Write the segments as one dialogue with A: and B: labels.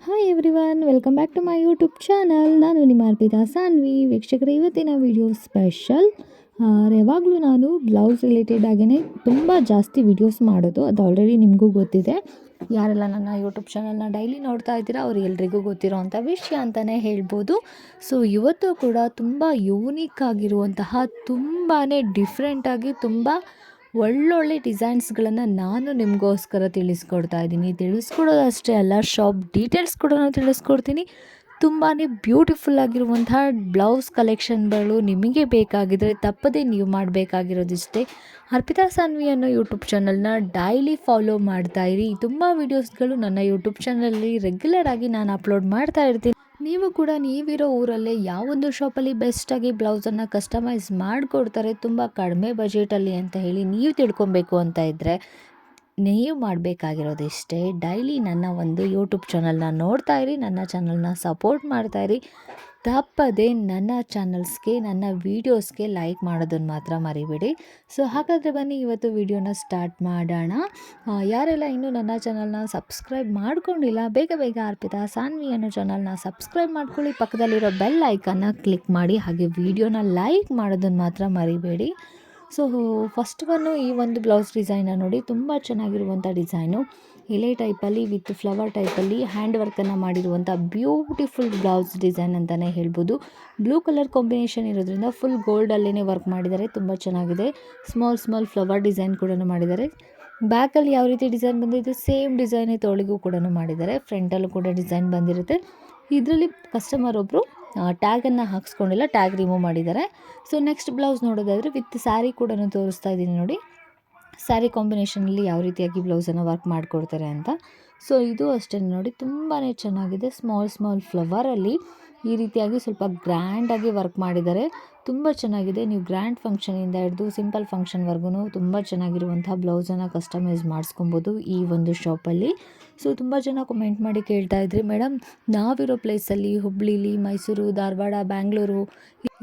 A: Hi everyone, welcome back to my YouTube channel. ನಾನು ನಿಮ್ಮ ಅರ್ಪಿತಾ ಸಾನ್ವಿ. ವೀಕ್ಷಕರ, ಇವತ್ತಿನ ವಿಡಿಯೋ ಸ್ಪೆಷಲ್. ಯಾವಾಗಲೂ ನಾನು ಬ್ಲೌಸ್ ರಿಲೇಟೆಡ್ ಆಗಿಯೇ ತುಂಬ ಜಾಸ್ತಿ ವಿಡಿಯೋಸ್ ಮಾಡೋದು, ಅದು ಆಲ್ರೆಡಿ ನಿಮಗೂ ಗೊತ್ತಿದೆ. ಯಾರೆಲ್ಲ ನನ್ನ ಯೂಟ್ಯೂಬ್ ಚಾನಲ್ನ ಡೈಲಿ ನೋಡ್ತಾ ಇದ್ದೀರಾ ಅವ್ರು ಎಲ್ರಿಗೂ ಗೊತ್ತಿರೋ ಅಂಥ ವಿಷಯ ಅಂತಲೇ ಹೇಳ್ಬೋದು. ಸೊ ಇವತ್ತು ಕೂಡ ತುಂಬ ಯೂನಿಕ್ ಆಗಿರುವಂತಹ, ತುಂಬಾ ಡಿಫ್ರೆಂಟಾಗಿ, ತುಂಬ ಒಳ್ಳೊಳ್ಳೆ ಡಿಸೈನ್ಸ್ಗಳನ್ನು ನಾನು ನಿಮಗೋಸ್ಕರ ತಿಳಿಸ್ಕೊಡ್ತಾ ಇದ್ದೀನಿ. ತಿಳಿಸ್ಕೊಡೋದಷ್ಟೇ ಅಲ್ಲ, ಶಾಪ್ ಡೀಟೇಲ್ಸ್ ಕೂಡ ನಾನು ತಿಳಿಸ್ಕೊಡ್ತೀನಿ. ತುಂಬಾ ಬ್ಯೂಟಿಫುಲ್ ಆಗಿರುವಂತಹ ಬ್ಲೌಸ್ ಕಲೆಕ್ಷನ್ಗಳು ನಿಮಗೆ ಬೇಕಾಗಿದ್ದರೆ ತಪ್ಪದೇ ನೀವು ಮಾಡಬೇಕಾಗಿರೋದಿಷ್ಟೇ, ಅರ್ಪಿತಾ ಸಾನ್ವಿ ಅನ್ನೋ ಯೂಟ್ಯೂಬ್ ಚಾನಲ್ನ ಡೈಲಿ ಫಾಲೋ ಮಾಡ್ತಾ ಇರಿ. ತುಂಬ ವೀಡಿಯೋಸ್ಗಳು ನನ್ನ ಯೂಟ್ಯೂಬ್ ಚಾನಲಲ್ಲಿ ರೆಗ್ಯುಲರ್ ಆಗಿ ನಾನು ಅಪ್ಲೋಡ್ ಮಾಡ್ತಾ ಇರ್ತೀನಿ. ನೀವು ಕೂಡ ನೀವಿರೋ ಊರಲ್ಲೇ ಯಾವೊಂದು ಶಾಪಲ್ಲಿ ಬೆಸ್ಟಾಗಿ ಬ್ಲೌಸನ್ನು ಕಸ್ಟಮೈಸ್ ಮಾಡಿಕೊಡ್ತಾರೆ ತುಂಬ ಕಡಿಮೆ ಬಜೆಟಲ್ಲಿ ಅಂತ ಹೇಳಿ ನೀವು ತಿಳ್ಕೊಬೇಕು ಅಂತ ಇದ್ದರೆ, ನೀವು ಮಾಡಬೇಕಾಗಿರೋದಿಷ್ಟೇ, ಡೈಲಿ ನನ್ನ ಒಂದು ಯೂಟ್ಯೂಬ್ ಚಾನಲ್ನ ನೋಡ್ತಾ ಇರಿ, ನನ್ನ ಚಾನಲ್ನ ಸಪೋರ್ಟ್ ಮಾಡ್ತಾಯಿರಿ. ತಪ್ಪದೆ ನನ್ನ ಚಾನಲ್ಸ್ಗೆ, ನನ್ನ ವೀಡಿಯೋಸ್ಗೆ ಲೈಕ್ ಮಾಡೋದನ್ನು ಮಾತ್ರ ಮರಿಬೇಡಿ. ಸೊ ಹಾಗಾದರೆ ಬನ್ನಿ ಇವತ್ತು ವಿಡಿಯೋನ ಸ್ಟಾರ್ಟ್ ಮಾಡೋಣ. ಯಾರೆಲ್ಲ ಇನ್ನೂ ನನ್ನ ಚಾನಲ್ನ ಸಬ್ಸ್ಕ್ರೈಬ್ ಮಾಡ್ಕೊಂಡಿಲ್ಲ, ಬೇಗ ಬೇಗ ಅರ್ಪಿತಾ ಸಾನ್ವಿ ಅನ್ನೋ ಚಾನಲ್ನ ಸಬ್ಸ್ಕ್ರೈಬ್ ಮಾಡ್ಕೊಳ್ಳಿ. ಪಕ್ಕದಲ್ಲಿರೋ ಬೆಲ್ ಐಕನ್ನ ಕ್ಲಿಕ್ ಮಾಡಿ, ಹಾಗೆ ವಿಡಿಯೋನ ಲೈಕ್ ಮಾಡೋದನ್ನು ಮಾತ್ರ ಮರಿಬೇಡಿ. ಸೊ ಫಸ್ಟ್ ಈ ಒಂದು ಬ್ಲೌಸ್ ಡಿಸೈನ ನೋಡಿ, ತುಂಬ ಚೆನ್ನಾಗಿರುವಂಥ ಡಿಸೈನು. ಎಲೆ ಟೈಪಲ್ಲಿ ವಿತ್ ಫ್ಲವರ್ ಟೈಪಲ್ಲಿ ಹ್ಯಾಂಡ್ ವರ್ಕನ್ನು ಮಾಡಿರುವಂಥ ಬ್ಯೂಟಿಫುಲ್ ಬ್ಲೌಸ್ ಡಿಸೈನ್ ಅಂತಲೇ ಹೇಳ್ಬೋದು. ಬ್ಲೂ ಕಲರ್ ಕಾಂಬಿನೇಷನ್ ಇರೋದ್ರಿಂದ ಫುಲ್ ಗೋಲ್ಡಲ್ಲೇ ವರ್ಕ್ ಮಾಡಿದ್ದಾರೆ, ತುಂಬ ಚೆನ್ನಾಗಿದೆ. ಸ್ಮಾಲ್ ಫ್ಲವರ್ ಡಿಸೈನ್ ಕೂಡ ಮಾಡಿದ್ದಾರೆ. ಬ್ಯಾಕಲ್ಲಿ ಯಾವ ರೀತಿ ಡಿಸೈನ್ ಬಂದಿದೆ ಸೇಮ್ ಡಿಸೈನೇ ತೋಳಿಗೂ ಕೂಡ ಮಾಡಿದ್ದಾರೆ. ಫ್ರಂಟಲ್ಲೂ ಕೂಡ ಡಿಸೈನ್ ಬಂದಿರುತ್ತೆ. ಇದರಲ್ಲಿ ಕಸ್ಟಮರ್ ಒಬ್ಬರು ಟ್ಯಾಗನ್ನು ಹಾಕ್ಸ್ಕೊಂಡಿಲ್ಲ, ಟ್ಯಾಗ್ ರಿಮೂವ್ ಮಾಡಿದ್ದಾರೆ. ಸೊ ನೆಕ್ಸ್ಟ್ ಬ್ಲೌಸ್ ನೋಡೋದಾದರೆ ವಿತ್ ಸ್ಯಾರಿ ಕೂಡ ತೋರಿಸ್ತಾ ಇದ್ದೀನಿ ನೋಡಿ. ಸ್ಯಾರಿ ಕಾಂಬಿನೇಷನಲ್ಲಿ ಯಾವ ರೀತಿಯಾಗಿ ಬ್ಲೌಸನ್ನು ವರ್ಕ್ ಮಾಡಿಕೊಡ್ತಾರೆ ಅಂತ. ಸೊ ಇದು ಅಷ್ಟೇ ನೋಡಿ, ತುಂಬಾ ಚೆನ್ನಾಗಿದೆ. ಸ್ಮಾಲ್ ಫ್ಲವರಲ್ಲಿ ಈ ರೀತಿಯಾಗಿ ಸ್ವಲ್ಪ ಗ್ರ್ಯಾಂಡಾಗಿ ವರ್ಕ್ ಮಾಡಿದ್ದಾರೆ, ತುಂಬ ಚೆನ್ನಾಗಿದೆ. ನೀವು ಗ್ರ್ಯಾಂಡ್ ಫಂಕ್ಷನಿಂದ ಹಿಡಿದು ಸಿಂಪಲ್ ಫಂಕ್ಷನ್ವರೆಗೂ ತುಂಬ ಚೆನ್ನಾಗಿರುವಂಥ ಬ್ಲೌಸನ್ನು ಕಸ್ಟಮೈಸ್ ಮಾಡಿಸ್ಕೊಬೋದು ಈ ಒಂದು ಶಾಪಲ್ಲಿ. ಸೊ ತುಂಬ ಜನ ಕಮೆಂಟ್ ಮಾಡಿ ಕೇಳ್ತಾ ಇದ್ರಿ, ಮೇಡಮ್ ನಾವಿರೋ ಪ್ಲೇಸಲ್ಲಿ ಹುಬ್ಳಿಲಿ, ಮೈಸೂರು, ಧಾರವಾಡ, ಬ್ಯಾಂಗ್ಳೂರು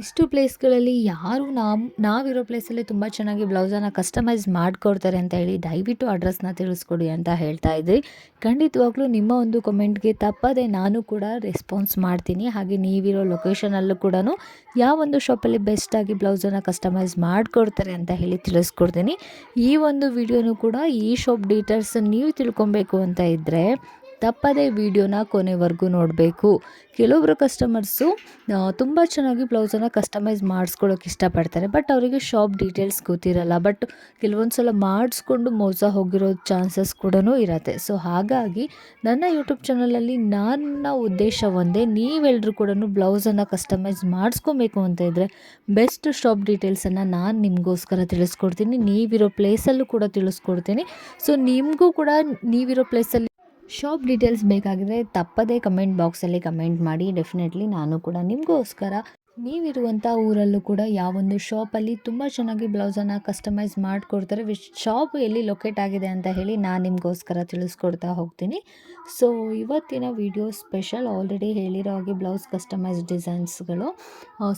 A: ಇಷ್ಟು ಪ್ಲೇಸ್ಗಳಲ್ಲಿ ಯಾರು ನಾವಿರೋ ಪ್ಲೇಸಲ್ಲಿ ತುಂಬ ಚೆನ್ನಾಗಿ ಬ್ಲೌಸನ್ನು ಕಸ್ಟಮೈಸ್ ಮಾಡಿಕೊಡ್ತಾರೆ ಅಂತ ಹೇಳಿ ದಯವಿಟ್ಟು ಅಡ್ರೆಸ್ನ ತಿಳಿಸ್ಕೊಡಿ ಅಂತ ಹೇಳ್ತಾ ಇದ್ರಿ. ಖಂಡಿತವಾಗ್ಲೂ ನಿಮ್ಮ ಒಂದು ಕಮೆಂಟ್ಗೆ ತಪ್ಪದೆ ನಾನು ಕೂಡ ರೆಸ್ಪಾನ್ಸ್ ಮಾಡ್ತೀನಿ. ಹಾಗೆ ನೀವಿರೋ ಲೊಕೇಶನಲ್ಲೂ ಕೂಡ ಯಾವೊಂದು ಶಾಪಲ್ಲಿ ಬೆಸ್ಟಾಗಿ ಬ್ಲೌಸನ್ನು ಕಸ್ಟಮೈಸ್ ಮಾಡಿಕೊಡ್ತಾರೆ ಅಂತ ಹೇಳಿ ತಿಳಿಸ್ಕೊಡ್ತೀನಿ. ಈ ಒಂದು ವಿಡಿಯೋನೂ ಕೂಡ ಈ ಶಾಪ್ ಡೀಟೇಲ್ಸ್ ನೀವು ತಿಳ್ಕೊಬೇಕು ಅಂತ ಇದ್ದರೆ ತಪ್ಪದೇ ವಿಡಿಯೋನ ಕೊನೆವರೆಗೂ ನೋಡಬೇಕು. ಕೆಲವೊಬ್ಬರು ಕಸ್ಟಮರ್ಸು ತುಂಬ ಚೆನ್ನಾಗಿ ಬ್ಲೌಸನ್ನು ಕಸ್ಟಮೈಸ್ ಮಾಡಿಸ್ಕೊಳ್ಳೋಕೆ ಇಷ್ಟಪಡ್ತಾರೆ, ಬಟ್ ಅವರಿಗೆ ಶಾಪ್ ಡೀಟೇಲ್ಸ್ ಗೊತ್ತಿರಲ್ಲ. ಬಟ್ ಕೆಲವೊಂದು ಸಲ ಮಾಡಿಸ್ಕೊಂಡು ಮೋಸ ಹೋಗಿರೋ ಚಾನ್ಸಸ್ ಕೂಡ ಇರುತ್ತೆ. ಸೊ ಹಾಗಾಗಿ ನನ್ನ ಯೂಟ್ಯೂಬ್ ಚಾನಲಲ್ಲಿ ನನ್ನ ಉದ್ದೇಶ ಒಂದೇ, ನೀವೆಲ್ಲರೂ ಕೂಡ ಬ್ಲೌಸನ್ನು ಕಸ್ಟಮೈಸ್ ಮಾಡಿಸ್ಕೊಬೇಕು ಅಂತ ಇದ್ದರೆ ಬೆಸ್ಟ್ ಶಾಪ್ ಡೀಟೇಲ್ಸನ್ನು ನಾನು ನಿಮಗೋಸ್ಕರ ತಿಳಿಸ್ಕೊಡ್ತೀನಿ. ನೀವಿರೋ ಪ್ಲೇಸಲ್ಲೂ ಕೂಡ ತಿಳಿಸ್ಕೊಡ್ತೀನಿ. ಸೊ ನಿಮಗೂ ಕೂಡ ನೀವಿರೋ ಪ್ಲೇಸಲ್ಲಿ ಶಾಪ್ ಡೀಟೇಲ್ಸ್ ಬೇಕಾಗಿದ್ರೆ ತಪ್ಪದೇ ಕಮೆಂಟ್ ಬಾಕ್ಸಲ್ಲಿ ಕಮೆಂಟ್ ಮಾಡಿ. ಡೆಫಿನೆಟ್ಲಿ ನಾನು ಕೂಡ ನಿಮಗೋಸ್ಕರ ನೀವಿರುವಂಥ ಊರಲ್ಲೂ ಕೂಡ ಯಾವೊಂದು ಶಾಪಲ್ಲಿ ತುಂಬ ಚೆನ್ನಾಗಿ ಬ್ಲೌಸನ್ನು ಕಸ್ಟಮೈಸ್ ಮಾಡಿಕೊಡ್ತಾರೆ, ಶಾಪ್ ಎಲ್ಲಿ ಲೊಕೇಟ್ ಆಗಿದೆ ಅಂತ ಹೇಳಿ ನಾನು ನಿಮಗೋಸ್ಕರ ತಿಳಿಸ್ಕೊಡ್ತಾ ಹೋಗ್ತೀನಿ. ಸೊ ಇವತ್ತಿನ ವಿಡಿಯೋ ಸ್ಪೆಷಲ್, ಆಲ್ರೆಡಿ ಹೇಳಿರೋ ಹಾಗೆ ಬ್ಲೌಸ್ ಕಸ್ಟಮೈಸ್ ಡಿಸೈನ್ಸ್ಗಳು.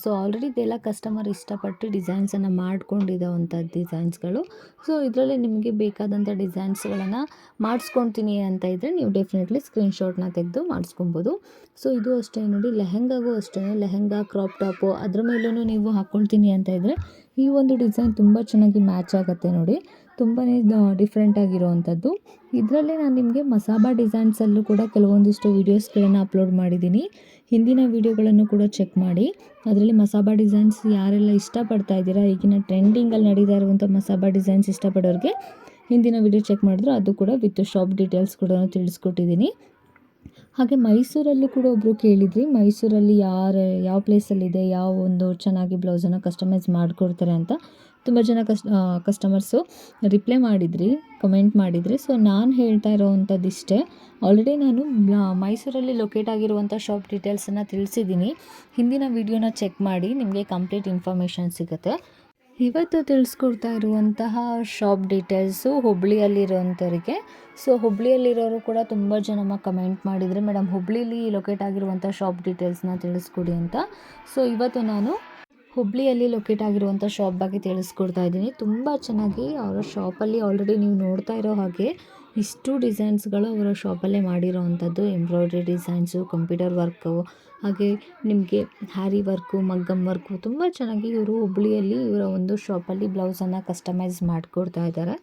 A: ಸೊ ಆಲ್ರೆಡಿ ಇದೆಲ್ಲ ಕಸ್ಟಮರ್ ಇಷ್ಟಪಟ್ಟು ಡಿಸೈನ್ಸನ್ನು ಮಾಡ್ಕೊಂಡಿರೋವಂಥ ಡಿಸೈನ್ಸ್ಗಳು. ಸೊ ಇದರಲ್ಲಿ ನಿಮಗೆ ಬೇಕಾದಂಥ ಡಿಸೈನ್ಸ್ಗಳನ್ನು ಮಾಡಿಸ್ಕೊಳ್ತೀನಿ ಅಂತ ಇದ್ದರೆ ನೀವು ಡೆಫಿನೆಟ್ಲಿ ಸ್ಕ್ರೀನ್ಶಾಟ್ನ ತೆಗೆದು ಮಾಡಿಸ್ಕೊಬೋದು. ಸೊ ಇದು ಅಷ್ಟೇ ನೋಡಿ, ಲೆಹೆಂಗಾಗೂ ಅಷ್ಟೇ, ಲೆಹೆಂಗಾ, ಕ್ರಾಪ್ ಟಾಪು ಅದ್ರ ಮೇಲೂ ನೀವು ಹಾಕ್ಕೊಳ್ತೀನಿ ಅಂತ ಇದ್ದರೆ ಈ ಒಂದು ಡಿಸೈನ್ ತುಂಬ ಚೆನ್ನಾಗಿ ಮ್ಯಾಚ್ ಆಗುತ್ತೆ ನೋಡಿ. ತುಂಬಾ ಡಿಫ್ರೆಂಟ್ ಆಗಿರೋವಂಥದ್ದು. ಇದರಲ್ಲೇ ನಾನು ನಿಮಗೆ ಮಸಾಬಾ ಡಿಸೈನ್ಸಲ್ಲೂ ಕೂಡ ಕೆಲವೊಂದಿಷ್ಟು ವೀಡಿಯೋಸ್ಗಳನ್ನು ಅಪ್ಲೋಡ್ ಮಾಡಿದ್ದೀನಿ. ಹಿಂದಿನ ವೀಡಿಯೋಗಳನ್ನು ಕೂಡ ಚೆಕ್ ಮಾಡಿ. ಅದರಲ್ಲಿ ಮಸಾಬಾ ಡಿಸೈನ್ಸ್ ಯಾರೆಲ್ಲ ಇಷ್ಟಪಡ್ತಾ ಇದ್ದೀರಾ, ಈಗಿನ ಟ್ರೆಂಡಿಂಗಲ್ಲಿ ನಡೀತಾ ಇರುವಂಥ ಮಸಾಬಾ ಡಿಸೈನ್ಸ್ ಇಷ್ಟಪಡೋರಿಗೆ ಹಿಂದಿನ ವಿಡಿಯೋ ಚೆಕ್ ಮಾಡಿದ್ರೆ ಅದು ಕೂಡ ವಿತ್ ಶಾಪ್ ಡೀಟೇಲ್ಸ್ ಕೂಡ ತಿಳಿಸ್ಕೊಟ್ಟಿದ್ದೀನಿ. ಹಾಗೆ ಮೈಸೂರಲ್ಲೂ ಕೂಡ ಒಬ್ಬರು ಕೇಳಿದ್ರಿ, ಮೈಸೂರಲ್ಲಿ ಯಾವ ಪ್ಲೇಸಲ್ಲಿದೆ, ಯಾವ ಒಂದು ಚೆನ್ನಾಗಿ ಬ್ಲೌಸನ್ನು ಕಸ್ಟಮೈಸ್ ಮಾಡಿಕೊಡ್ತಾರೆ ಅಂತ ತುಂಬ ಜನ ಕಸ್ಟಮರ್ಸು ರಿಪ್ಲೈ ಮಾಡಿದ್ರಿ, ಕಮೆಂಟ್ ಮಾಡಿದ್ರಿ. ಸೊ ನಾನು ಹೇಳ್ತಾ ಇರೋವಂಥದ್ದಿಷ್ಟೇ. ಆಲ್ರೆಡಿ ನಾನು ಮೈಸೂರಲ್ಲಿ ಲೊಕೇಟ್ ಆಗಿರುವಂಥ ಶಾಪ್ ಡೀಟೇಲ್ಸನ್ನು ತಿಳಿಸಿದ್ದೀನಿ. ಹಿಂದಿನ ವಿಡಿಯೋನ ಚೆಕ್ ಮಾಡಿ, ನಿಮಗೆ ಕಂಪ್ಲೀಟ್ ಇನ್ಫಾರ್ಮೇಷನ್ ಸಿಗುತ್ತೆ. ಇವತ್ತು ತಿಳಿಸ್ಕೊಡ್ತಾ ಇರುವಂತಹ ಶಾಪ್ ಡೀಟೇಲ್ಸು ಹುಬ್ಳಿಯಲ್ಲಿರೋಂಥವ್ರಿಗೆ. ಸೊ ಹುಬ್ಳಿಯಲ್ಲಿರೋರು ಕೂಡ ತುಂಬ ಜನ ಕಮೆಂಟ್ ಮಾಡಿದರೆ, ಮೇಡಮ್ ಹುಬ್ಳಿಲಿ ಲೊಕೇಟ್ ಆಗಿರುವಂಥ ಶಾಪ್ ಡೀಟೇಲ್ಸ್ನ ತಿಳಿಸ್ಕೊಡಿ ಅಂತ. ಸೊ ಇವತ್ತು ನಾನು ಹುಬ್ಳಿಯಲ್ಲಿ ಲೊಕೇಟ್ ಆಗಿರುವಂಥ ಶಾಪ್ ಬಗ್ಗೆ ತಿಳಿಸ್ಕೊಡ್ತಾ ಇದ್ದೀನಿ. ತುಂಬ ಚೆನ್ನಾಗಿ ಅವರ ಶಾಪಲ್ಲಿ ಆಲ್ರೆಡಿ ನೀವು ನೋಡ್ತಾ ಇರೋ ಹಾಗೆ ಇಷ್ಟು ಡಿಸೈನ್ಸ್ಗಳು ಅವರ ಶಾಪಲ್ಲೇ ಮಾಡಿರೋ ಅಂಥದ್ದು. ಎಂಬ್ರಾಯ್ಡ್ರಿ ಡಿಸೈನ್ಸು, ಕಂಪ್ಯೂಟರ್ ವರ್ಕು, ಹಾಗೆ ನಿಮಗೆ ಹ್ಯಾರಿ ವರ್ಕು, ಮಗ್ಗಮ್ ವರ್ಕು ತುಂಬ ಚೆನ್ನಾಗಿ ಇವರು ಹುಬ್ಳಿಯಲ್ಲಿ ಇವರ ಒಂದು ಶಾಪಲ್ಲಿ ಬ್ಲೌಸನ್ನು ಕಸ್ಟಮೈಸ್ ಮಾಡಿಕೊಡ್ತಾ ಇದ್ದಾರೆ.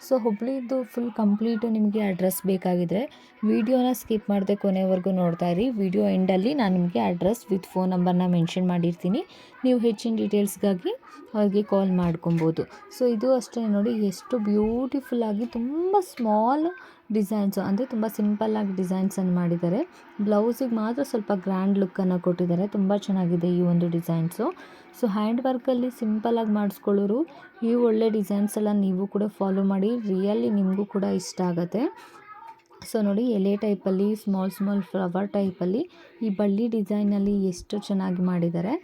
A: ಸೊ ಹುಬ್ಳಿದು ಫುಲ್ ಕಂಪ್ಲೀಟು ನಿಮಗೆ ಅಡ್ರೆಸ್ ಬೇಕಾಗಿದ್ದರೆ ವಿಡಿಯೋನ ಸ್ಕಿಪ್ ಮಾಡದೆ ಕೊನೆವರೆಗೂ ನೋಡ್ತಾ ಇರಿ. ವಿಡಿಯೋ ಎಂಡಲ್ಲಿ ನಾನು ನಿಮಗೆ ಅಡ್ರೆಸ್ ವಿತ್ ಫೋನ್ ನಂಬರ್ನ ಮೆನ್ಷನ್ ಮಾಡಿರ್ತೀನಿ. ನೀವು ಹೆಚ್ಚಿನ ಡೀಟೇಲ್ಸ್ಗಾಗಿ ಅವ್ರಿಗೆ ಕಾಲ್ ಮಾಡ್ಕೊಬೋದು. ಸೊ ಇದು ಅಷ್ಟೇ ನೋಡಿ, ಎಷ್ಟು ಬ್ಯೂಟಿಫುಲ್ಲಾಗಿ ತುಂಬ ಸ್ಮಾಲ್ ಡಿಸೈನ್ಸು, ಅಂದರೆ ತುಂಬ ಸಿಂಪಲ್ಲಾಗಿ ಡಿಸೈನ್ಸನ್ನು ಮಾಡಿದ್ದಾರೆ. ಬ್ಲೌಸಿಗೆ ಮಾತ್ರ ಸ್ವಲ್ಪ ಗ್ರ್ಯಾಂಡ್ ಲುಕ್ಕನ್ನು ಕೊಟ್ಟಿದ್ದಾರೆ. ತುಂಬ ಚೆನ್ನಾಗಿದೆ ಈ ಒಂದು ಡಿಸೈನ್ಸು. ಸೊ ಹ್ಯಾಂಡ್ ವರ್ಕಲ್ಲಿ ಸಿಂಪಲ್ಲಾಗಿ ಮಾಡಿಸ್ಕೊಳ್ಳೋರು ಈ ಒಳ್ಳೆ ಡಿಸೈನ್ಸ್ ಎಲ್ಲ ನೀವು ಕೂಡ ಫಾಲೋ ಮಾಡಿ, ರಿಯಲಿ ನಿಮಗೂ ಕೂಡ ಇಷ್ಟ ಆಗುತ್ತೆ. ಸೊ ನೋಡಿ, ಎಲೆ ಟೈಪಲ್ಲಿ ಸ್ಮಾಲ್ ಫ್ಲವರ್ ಟೈಪಲ್ಲಿ ಈ ಬಳ್ಳಿ ಡಿಸೈನಲ್ಲಿ ಎಷ್ಟು ಚೆನ್ನಾಗಿ ಮಾಡಿದ್ದಾರೆ.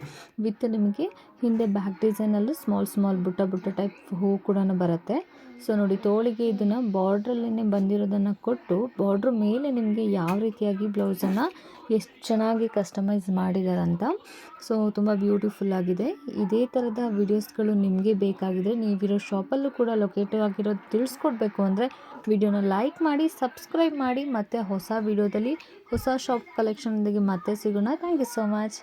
A: ವಿತ್ ನಿಮಗೆ ಹಿಂದೆ ಬ್ಯಾಕ್ ಡಿಸೈನಲ್ಲೂ ಸ್ಮಾಲ್ ಬುಟ್ಟ ಟೈಪ್ ಹೂ ಕೂಡ ಬರುತ್ತೆ. ಸೊ ನೋಡಿ, ತೋಳಿಗೆ ಇದನ್ನು ಬಾರ್ಡ್ರಲ್ಲೇ ಬಂದಿರೋದನ್ನು ಕೊಟ್ಟು ಬಾರ್ಡ್ರ್ ಮೇಲೆ ನಿಮಗೆ ಯಾವ ರೀತಿಯಾಗಿ ಬ್ಲೌಸನ್ನು ಎಷ್ಟು ಚೆನ್ನಾಗಿ ಕಸ್ಟಮೈಸ್ ಮಾಡಿದಾರಂತ. ಸೊ ತುಂಬ ಬ್ಯೂಟಿಫುಲ್ ಆಗಿದೆ. ಇದೇ ಥರದ ವಿಡಿಯೋಸ್ಗಳು ನಿಮಗೆ ಬೇಕಾಗಿದ್ದರೆ ನೀವಿರೋ ಶಾಪಲ್ಲೂ ಕೂಡ ಲೊಕೇಟಿವ್ ಆಗಿರೋದು ತಿಳಿಸ್ಕೊಡ್ಬೇಕು ಅಂದರೆ ವಿಡಿಯೋನ ಲೈಕ್ ಮಾಡಿ, ಸಬ್ಸ್ಕ್ರೈಬ್ ಮಾಡಿ. ಮತ್ತು ಹೊಸ ವಿಡಿಯೋದಲ್ಲಿ ಹೊಸ ಶಾಪ್ ಕಲೆಕ್ಷನ್ನೊಂದಿಗೆ ಮತ್ತೆ ಸಿಗೋಣ. Thank you so much.